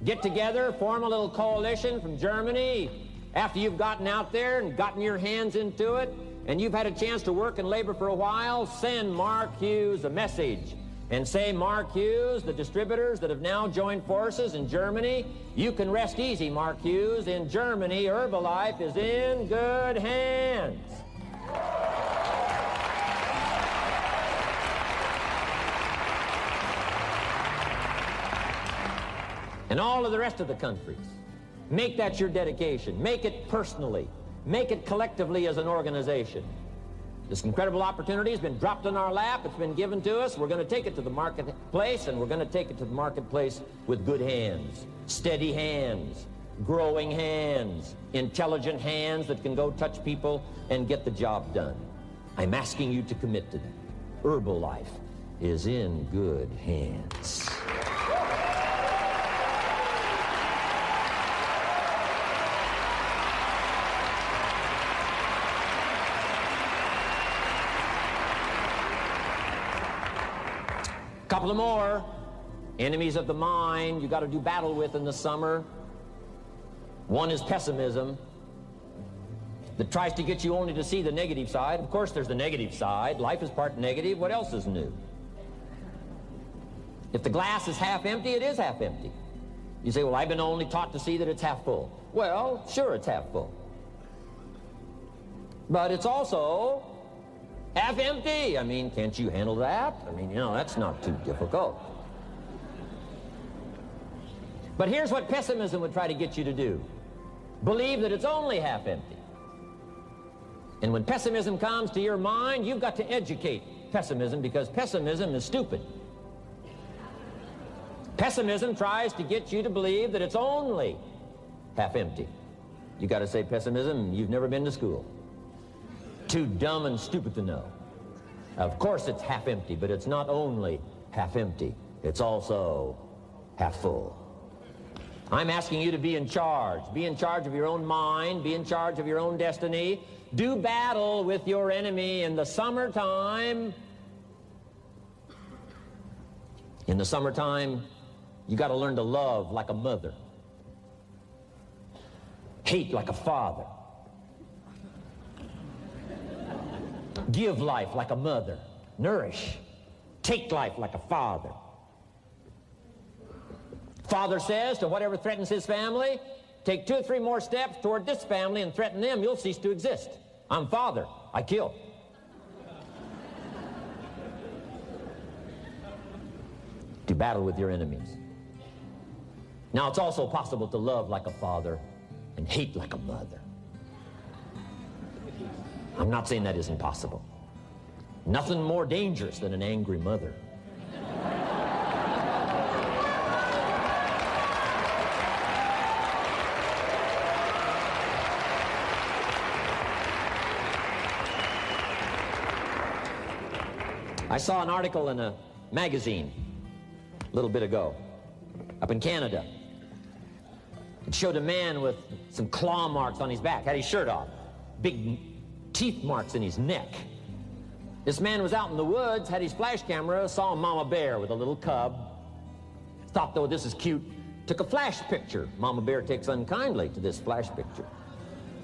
get together, form a little coalition from Germany. After you've gotten out there and gotten your hands into it, and you've had a chance to work and labor for a while, send Mark Hughes a message and say, Mark Hughes, the distributors that have now joined forces in Germany, you can rest easy, Mark Hughes. In Germany, Herbalife is in good hands. And all of the rest of the countries, make that your dedication. Make it personally. Make it collectively as an organization. This incredible opportunity has been dropped in our lap. It's been given to us. We're going to take it to the marketplace, and we're going to take it to the marketplace with good hands, steady hands, growing hands, intelligent hands that can go touch people and get the job done. I'm asking you to commit to that. Herbalife is in good hands. Couple of more enemies of the mind you got to do battle with in the summer. One is pessimism that tries to get you only to see the negative side. Of course there's the negative side. Life is part negative. What else is new? If the glass is half empty, it is half empty. You say, well, I've been only taught to see that it's half full. Well, sure, it's half full. But it's also half empty. I mean, can't you handle that? I mean, you know, that's not too difficult. But here's what pessimism would try to get you to do. Believe that it's only half empty. And when pessimism comes to your mind, you've got to educate pessimism, because pessimism is stupid. Pessimism tries to get you to believe that it's only half empty. You got to say, pessimism, you've never been to school. Too dumb and stupid to know. Of course it's half empty, but it's not only half empty. It's also half full. I'm asking you to be in charge. Be in charge of your own mind. Be in charge of your own destiny. Do battle with your enemy in the summertime. In the summertime, you got to learn to love like a mother. Hate like a father. Give life like a mother. Nourish. Take life like a father. Father says to whatever threatens his family, take 2 or 3 more steps toward this family and threaten them, you'll cease to exist. I'm father. I kill. Do battle with your enemies. Now, it's also possible to love like a father and hate like a mother. I'm not saying that isn't possible. Nothing more dangerous than an angry mother. I saw an article in a magazine a little bit ago up in Canada. It showed a man with some claw marks on his back, had his shirt off, big teeth marks in his neck. This man was out in the woods, had his flash camera, saw a mama bear with a little cub, thought, though, this is cute, took a flash picture. Mama bear takes unkindly to this flash picture.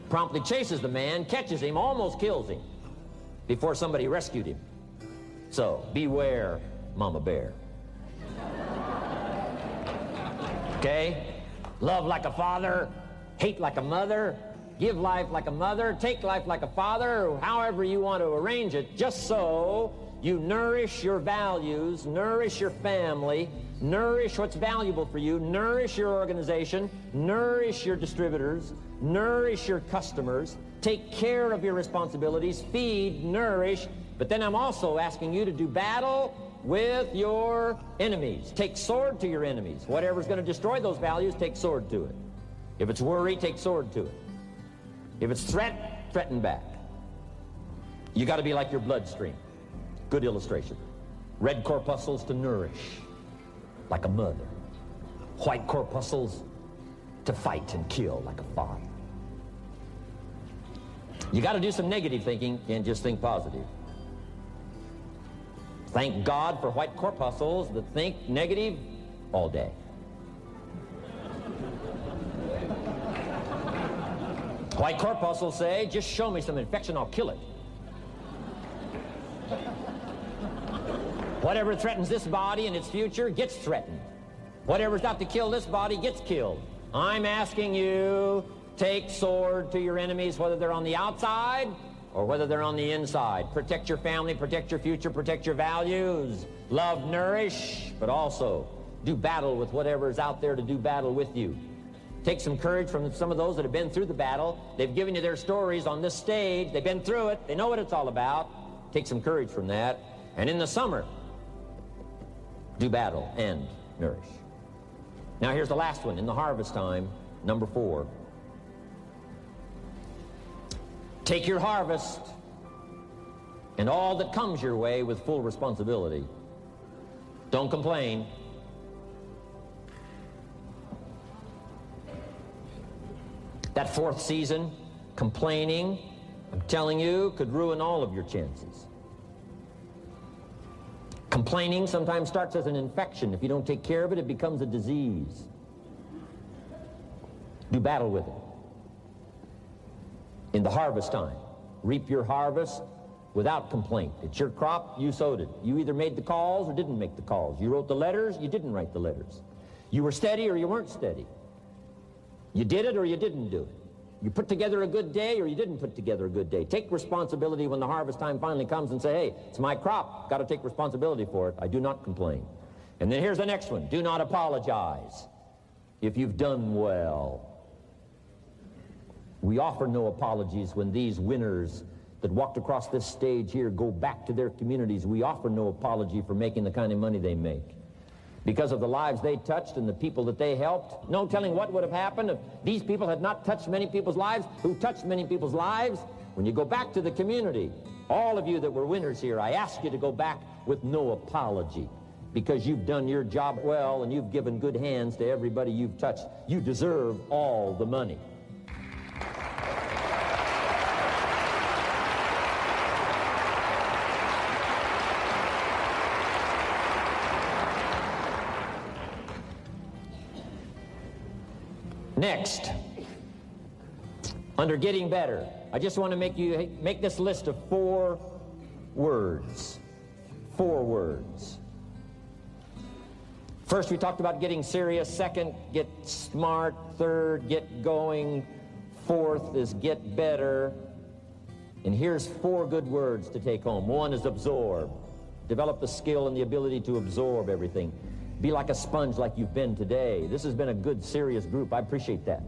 Promptly chases the man, catches him, almost kills him before somebody rescued him. So, beware, Mama Bear. Okay? Love like a father, hate like a mother, give life like a mother, take life like a father, however you want to arrange it, just so you nourish your values, nourish your family, nourish what's valuable for you, nourish your organization, nourish your distributors, nourish your customers, take care of your responsibilities, feed, nourish. But then I'm also asking you to do battle with your enemies. Take sword to your enemies. Whatever's going to destroy those values, take sword to it. If it's worry, take sword to it. If it's threat, threaten back. You got to be like your bloodstream. Good illustration. Red corpuscles to nourish, like a mother. White corpuscles to fight and kill, like a father. You got to do some negative thinking, can't just think positive. Thank God for white corpuscles that think negative all day. White corpuscles say, just show me some infection, I'll kill it. Whatever threatens this body and its future gets threatened. Whatever's out to kill this body gets killed. I'm asking you, take sword to your enemies, whether they're on the outside or whether they're on the inside. Protect your family, protect your future, protect your values. Love, nourish, but also do battle with whatever's out there to do battle with you. Take some courage from some of those that have been through the battle. They've given you their stories on this stage. They've been through it. They know what it's all about. Take some courage from that. And in the summer, do battle and nourish. Now here's the last one. In the harvest time, number 4. Take your harvest and all that comes your way with full responsibility. Don't complain. That 4th season, complaining, I'm telling you, could ruin all of your chances. Complaining sometimes starts as an infection. If you don't take care of it, it becomes a disease. Do battle with it. In the harvest time, reap your harvest without complaint. It's your crop, you sowed it. You either made the calls or didn't make the calls. You wrote the letters, you didn't write the letters. You were steady or you weren't steady. You did it or you didn't do it. You put together a good day or you didn't put together a good day. Take responsibility when the harvest time finally comes and say, hey, it's my crop. Got to take responsibility for it. I do not complain. And then here's the next one. Do not apologize if you've done well. We offer no apologies when these winners that walked across this stage here go back to their communities. We offer no apology for making the kind of money they make. Because of the lives they touched and the people that they helped, no telling what would have happened if these people had not touched many people's lives, who touched many people's lives. When you go back to the community, all of you that were winners here, I ask you to go back with no apology, because you've done your job well and you've given good hands to everybody you've touched. You deserve all the money. Next, under getting better, I just want to make this list of 4 words. 4 words. First, we talked about getting serious. Second, get smart. Third, get going. Fourth is get better. And here's 4 good words to take home. 1 is absorb. Develop the skill and the ability to absorb everything. Be like a sponge like you've been today. This has been a good, serious group. I appreciate that.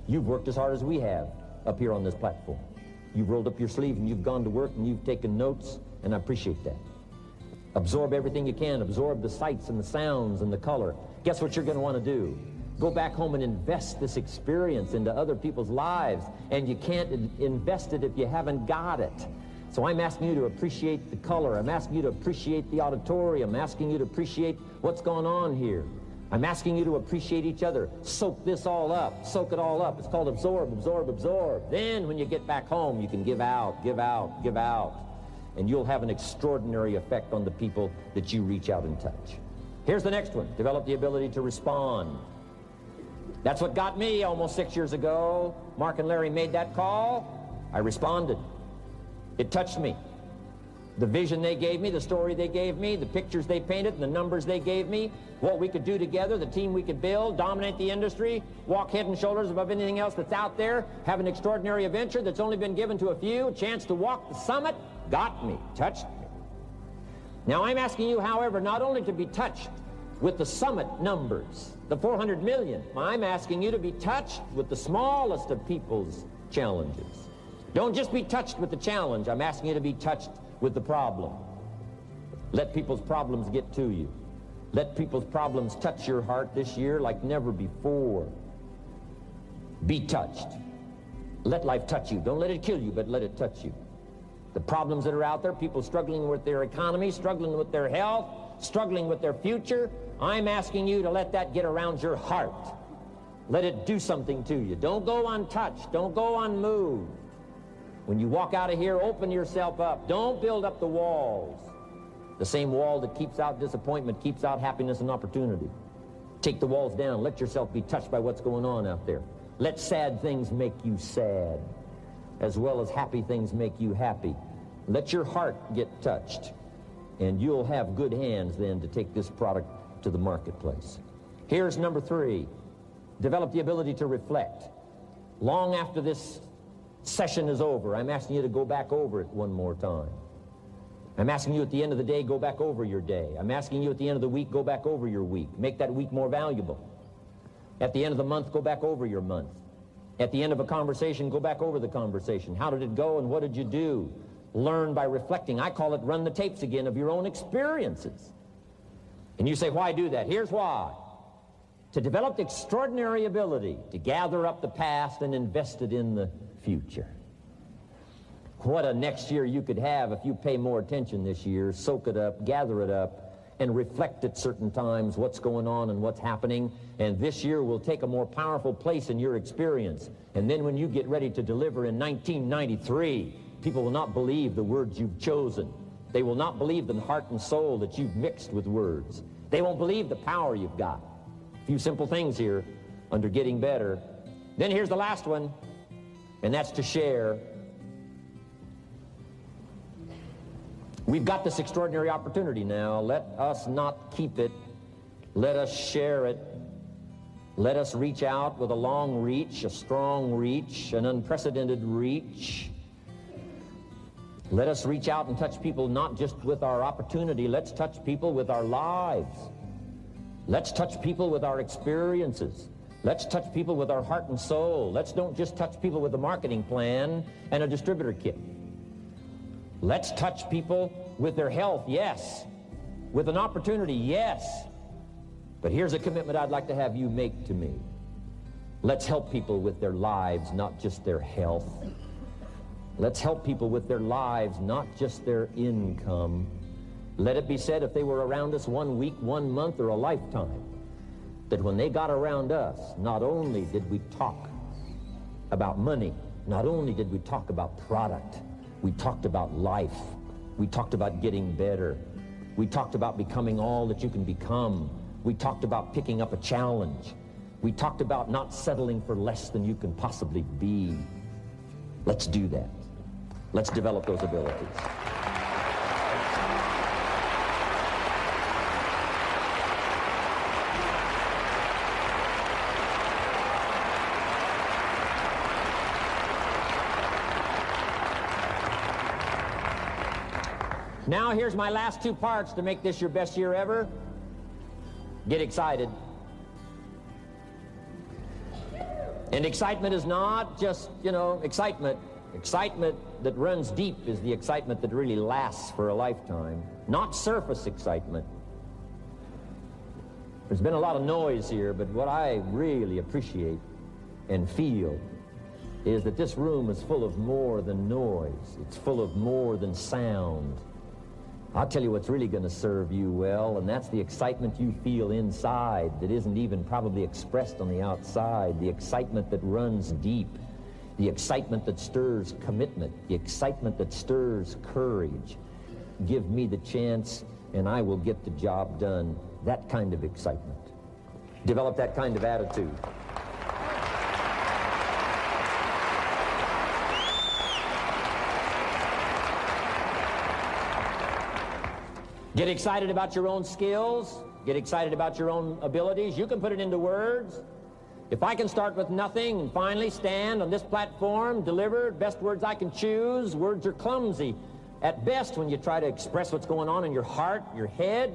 You've worked as hard as we have up here on this platform. You've rolled up your sleeves and you've gone to work and you've taken notes, and I appreciate that. Absorb everything you can. Absorb the sights and the sounds and the color. Guess what you're going to want to do? Go back home and invest this experience into other people's lives, and you can't invest it if you haven't got it. So I'm asking you to appreciate the color. I'm asking you to appreciate the auditorium. I'm asking you to appreciate what's going on here. I'm asking you to appreciate each other. Soak this all up. Soak it all up. It's called absorb, absorb, absorb. Then when you get back home, you can give out, give out, give out. And you'll have an extraordinary effect on the people that you reach out and touch. Here's the next one. Develop the ability to respond. That's what got me almost 6 years ago. Mark and Larry made that call. I responded. It touched me. The vision they gave me, the story they gave me, the pictures they painted, and the numbers they gave me, what we could do together, the team we could build, dominate the industry, walk head and shoulders above anything else that's out there, have an extraordinary adventure that's only been given to a few, a chance to walk the summit, got me, touched me. Now I'm asking you, however, not only to be touched with the summit numbers, the 400 million, I'm asking you to be touched with the smallest of people's challenges. Don't just be touched with the challenge. I'm asking you to be touched with the problem. Let people's problems get to you. Let people's problems touch your heart this year like never before. Be touched. Let life touch you. Don't let it kill you, but let it touch you. The problems that are out there, people struggling with their economy, struggling with their health, struggling with their future, I'm asking you to let that get around your heart. Let it do something to you. Don't go untouched. Don't go unmoved. When you walk out of here, open yourself up. Don't build up the walls. The same wall that keeps out disappointment keeps out happiness and opportunity. Take the walls down. Let yourself be touched by what's going on out there. Let sad things make you sad, as well as happy things make you happy. Let your heart get touched, and you'll have good hands then to take this product to the marketplace. Here's number 3. Develop the ability to reflect. Long after this session is over, I'm asking you to go back over it one more time. I'm asking you at the end of the day, go back over your day. I'm asking you at the end of the week, go back over your week. Make that week more valuable. At the end of the month, go back over your month. At the end of a conversation, go back over the conversation. How did it go and what did you do? Learn by reflecting. I call it run the tapes again of your own experiences. And you say, why do that? Here's why. To develop the extraordinary ability to gather up the past and invest it in the future. What a next year you could have if you pay more attention this year, soak it up, gather it up, and reflect at certain times what's going on and what's happening. And this year will take a more powerful place in your experience. And then when you get ready to deliver in 1993, people will not believe the words you've chosen. They will not believe the heart and soul that you've mixed with words. They won't believe the power you've got. A few simple things here under getting better. Then here's the last one, and that's to share. We've got this extraordinary opportunity now. Let us not keep it. Let us share it. Let us reach out with a long reach, a strong reach, an unprecedented reach. Let us reach out and touch people not just with our opportunity. Let's touch people with our lives. Let's touch people with our experiences. Let's touch people with our heart and soul. Let's don't just touch people with a marketing plan and a distributor kit. Let's touch people with their health, yes. With an opportunity, yes. But here's a commitment I'd like to have you make to me. Let's help people with their lives, not just their health. Let's help people with their lives, not just their income. Let it be said, if they were around us 1 week, 1 month, or a lifetime, that when they got around us, not only did we talk about money, not only did we talk about product, we talked about life. We talked about getting better. We talked about becoming all that you can become. We talked about picking up a challenge. We talked about not settling for less than you can possibly be. Let's do that. Let's develop those abilities. Now here's my last 2 parts to make this your best year ever. Get excited. And excitement is not just, excitement. Excitement that runs deep is the excitement that really lasts for a lifetime, not surface excitement. There's been a lot of noise here, but what I really appreciate and feel is that this room is full of more than noise. It's full of more than sound. I'll tell you what's really going to serve you well, and that's the excitement you feel inside that isn't even probably expressed on the outside, the excitement that runs deep, the excitement that stirs commitment, the excitement that stirs courage. Give me the chance, and I will get the job done. That kind of excitement. Develop that kind of attitude. Get excited about your own skills. Get excited about your own abilities. You can put it into words. If I can start with nothing and finally stand on this platform, deliver best words I can choose, words are clumsy at best when you try to express what's going on in your heart, your head.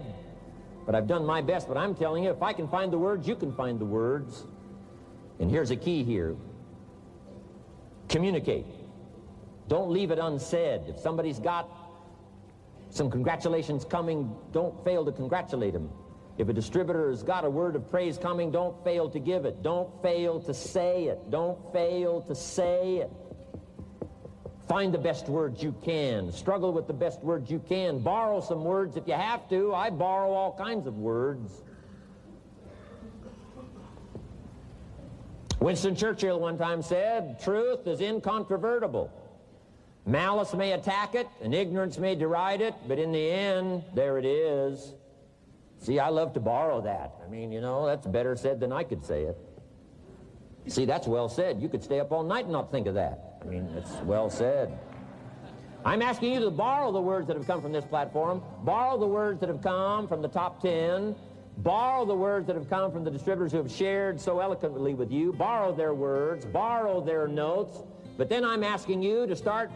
But I've done my best. But I'm telling you, if I can find the words, you can find the words. And here's a key here. Communicate. Don't leave it unsaid. If somebody's got some congratulations coming, don't fail to congratulate them. If a distributor has got a word of praise coming, don't fail to give it. Don't fail to say it. Don't fail to say it. Find the best words you can. Struggle with the best words you can. Borrow some words if you have to. I borrow all kinds of words. Winston Churchill one time said, "Truth is incontrovertible. Malice may attack it, and ignorance may deride it, but in the end, there it is." See, I love to borrow that. I mean, that's better said than I could say it. See, that's well said. You could stay up all night and not think of that. I mean, it's well said. I'm asking you to borrow the words that have come from this platform, borrow the words that have come from the top 10, borrow the words that have come from the distributors who have shared so eloquently with you, borrow their words, borrow their notes, but then I'm asking you to start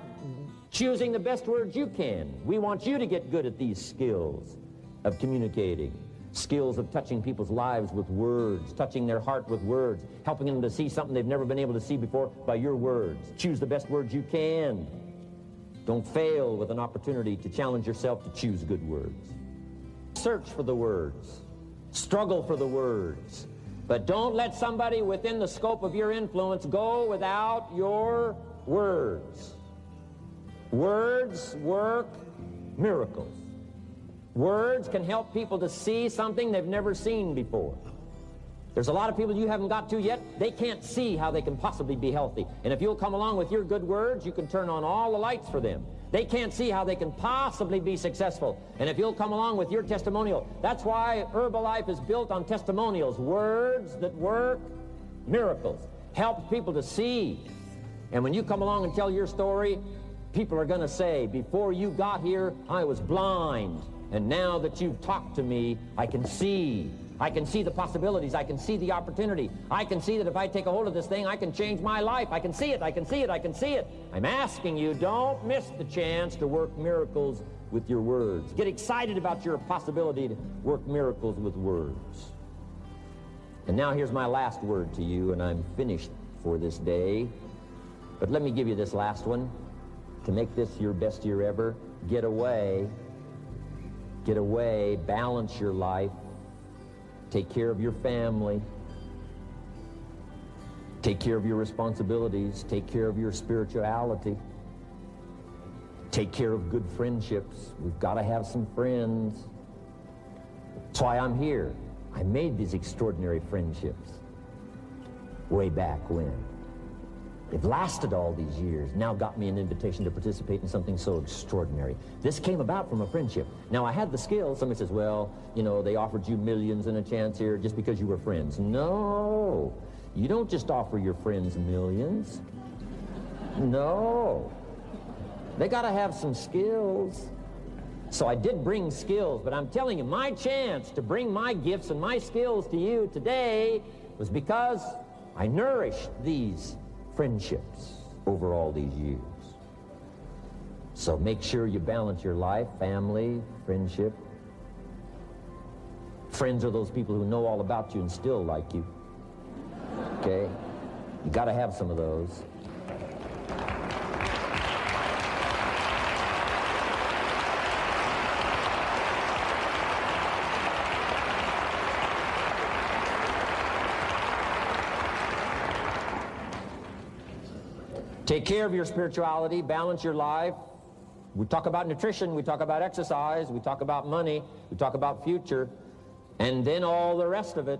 choosing the best words you can. We want you to get good at these skills of communicating, skills of touching people's lives with words, touching their heart with words, helping them to see something they've never been able to see before by your words. Choose the best words you can. Don't fail with an opportunity to challenge yourself to choose good words. Search for the words. Struggle for the words. But don't let somebody within the scope of your influence go without your words. Words work miracles. Words can help people to see something they've never seen before. There's a lot of people you haven't got to yet. They can't see how they can possibly be healthy. And if you'll come along with your good words, you can turn on all the lights for them. They can't see how they can possibly be successful. And if you'll come along with your testimonial, that's why Herbalife is built on testimonials. Words that work miracles. Help people to see. And when you come along and tell your story, people are going to say, before you got here, I was blind. And now that you've talked to me, I can see. I can see the possibilities. I can see the opportunity. I can see that if I take a hold of this thing, I can change my life. I can see it. I can see it. I can see it. I'm asking you, don't miss the chance to work miracles with your words. Get excited about your possibility to work miracles with words. And now here's my last word to you, and I'm finished for this day. But let me give you this last one. To make this your best year ever, get away. Get away. Balance your life. Take care of your family. Take care of your responsibilities. Take care of your spirituality. Take care of good friendships. We've got to have some friends. That's why I'm here. I made these extraordinary friendships way back when. They've lasted all these years, now got me an invitation to participate in something so extraordinary. This came about from a friendship. Now, I had the skills. Somebody says, well, you know, they offered you millions and a chance here just because you were friends. No, you don't just offer your friends millions. No. They got to have some skills. So I did bring skills, but I'm telling you, my chance to bring my gifts and my skills to you today was because I nourished these friendships over all these years. So make sure you balance your life, family, friendship. Friends are those people who know all about you and still like you. Okay? You got to have some of those. Take care of your spirituality, balance your life. We talk about nutrition, we talk about exercise, we talk about money, we talk about future, and then all the rest of it.